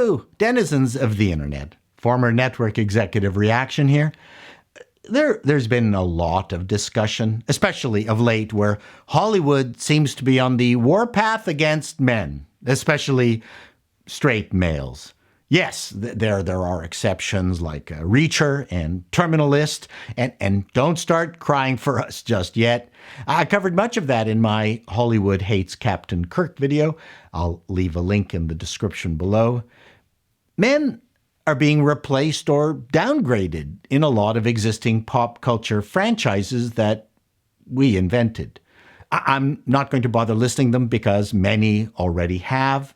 Hello, denizens of the internet. Former network executive reaction here. There's been a lot of discussion, especially of late, where Hollywood seems to be on the warpath against men, especially straight males. Yes, there are exceptions like Reacher and Terminalist, and don't start crying for us just yet. I covered much of that in my Hollywood Hates Captain Kirk video. I'll leave a link in the description below. Men are being replaced or downgraded in a lot of existing pop culture franchises that we invented. I'm not going to bother listing them because many already have.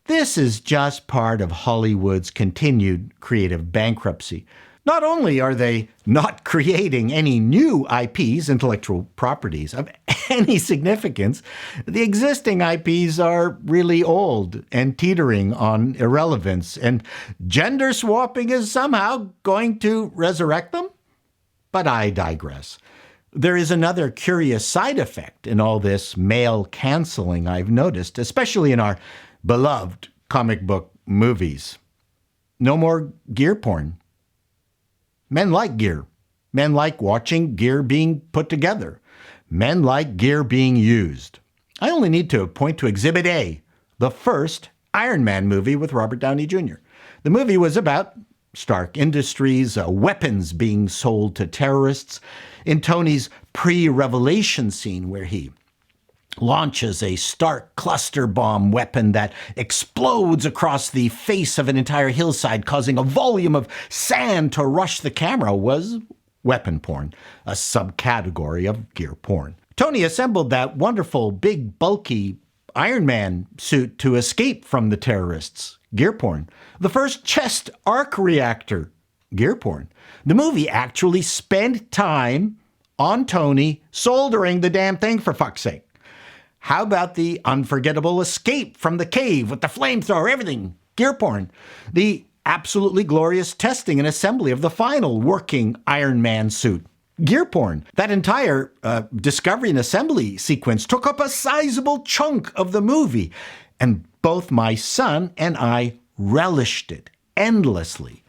This is just part of Hollywood's continued creative bankruptcy. Not only are they not creating any new IPs, intellectual properties, of any significance, the existing IPs are really old and teetering on irrelevance, and gender swapping is somehow going to resurrect them? But I digress. There is another curious side effect in all this male canceling I've noticed, especially in our beloved comic book movies. No more gear porn. Men like gear. Men like watching gear being put together. Men like gear being used. I only need to point to Exhibit A, the first Iron Man movie with Robert Downey Jr. The movie was about Stark Industries, weapons being sold to terrorists. In Tony's pre-revelation scene where he launches a Stark cluster bomb weapon that explodes across the face of an entire hillside, causing a volume of sand to rush the camera, was weapon porn, a subcategory of gear porn. Tony assembled that wonderful, big, bulky Iron Man suit to escape from the terrorists. Gear porn. The first chest arc reactor. Gear porn. The movie actually spent time on Tony soldering the damn thing, for fuck's sake. How about the unforgettable escape from the cave with the flamethrower, everything? Gear porn. The absolutely glorious testing and assembly of the final working Iron Man suit. Gear porn. That entire discovery and assembly sequence took up a sizable chunk of the movie, and both my son and I relished it endlessly.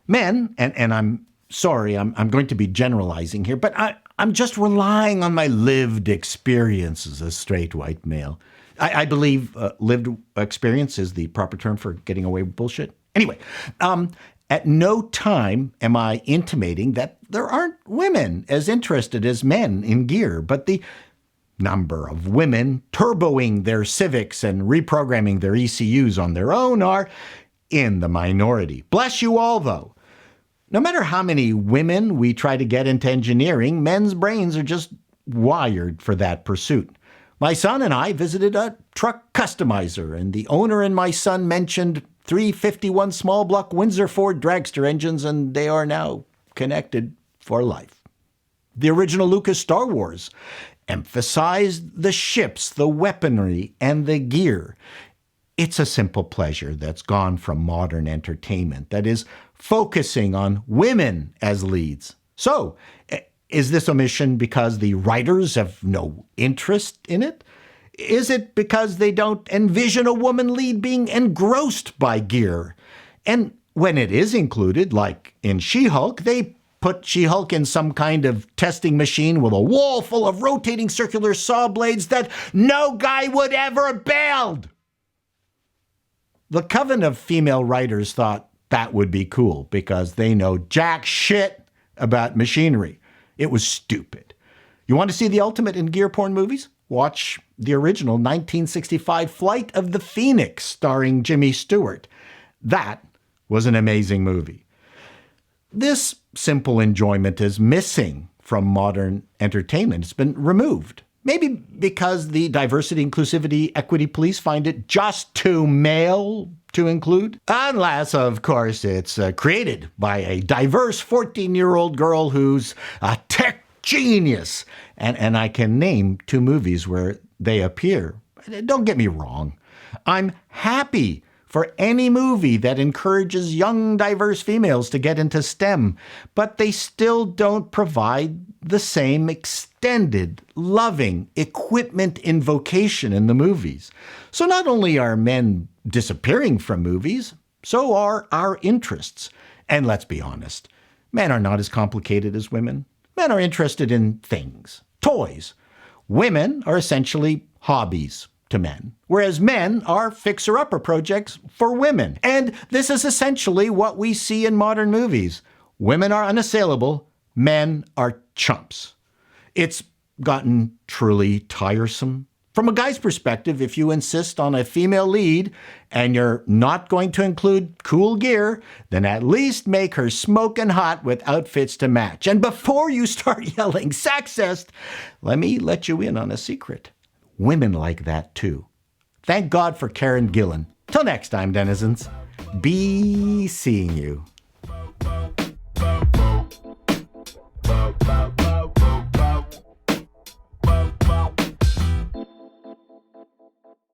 Men, and I'm sorry, I'm going to be generalizing here, but I'm just relying on my lived experience as a straight white male. I believe lived experience is the proper term for getting away with bullshit. Anyway, at no time am I intimating that there aren't women as interested as men in gear, but the number of women turboing their civics and reprogramming their ECUs on their own are in the minority. Bless you all, though. No matter how many women we try to get into engineering, men's brains are just wired for that pursuit. My son and I visited a truck customizer, and the owner and my son mentioned 351 small block Windsor Ford dragster engines, and they are now connected for life. The original Lucas Star Wars emphasized the ships, the weaponry, and the gear. It's a simple pleasure that's gone from modern entertainment that is focusing on women as leads. So, is this omission because the writers have no interest in it? Is it because they don't envision a woman lead being engrossed by gear? And when it is included, like in She-Hulk, they put She-Hulk in some kind of testing machine with a wall full of rotating circular saw blades that no guy would ever build. The coven of female writers thought that would be cool because they know jack shit about machinery. It was stupid. You want to see the ultimate in gear porn movies? Watch the original 1965 Flight of the Phoenix starring Jimmy Stewart. That was an amazing movie. This simple enjoyment is missing from modern entertainment. It's been removed. Maybe because the diversity, inclusivity, equity police find it just too male to include. Unless, of course, it's created by a diverse 14-year-old girl who's a tech genius. And I can name 2 movies where they appear. Don't get me wrong. I'm happy for any movie that encourages young, diverse females to get into STEM, but they still don't provide the same extended, loving equipment invocation in the movies. So not only are men disappearing from movies, So are our interests. And let's be honest, men are not as complicated as women. Men are interested in things, toys. Women are essentially hobbies to men, whereas men are fixer-upper projects for women. And this is essentially what we see in modern movies. Women are unassailable, men are chumps. It's gotten truly tiresome. From a guy's perspective, if you insist on a female lead and you're not going to include cool gear, then at least make her smoking hot with outfits to match. And before you start yelling sexist, let me let you in on a secret. Women like that too. Thank God for Karen Gillan. Till next time, denizens, be seeing you.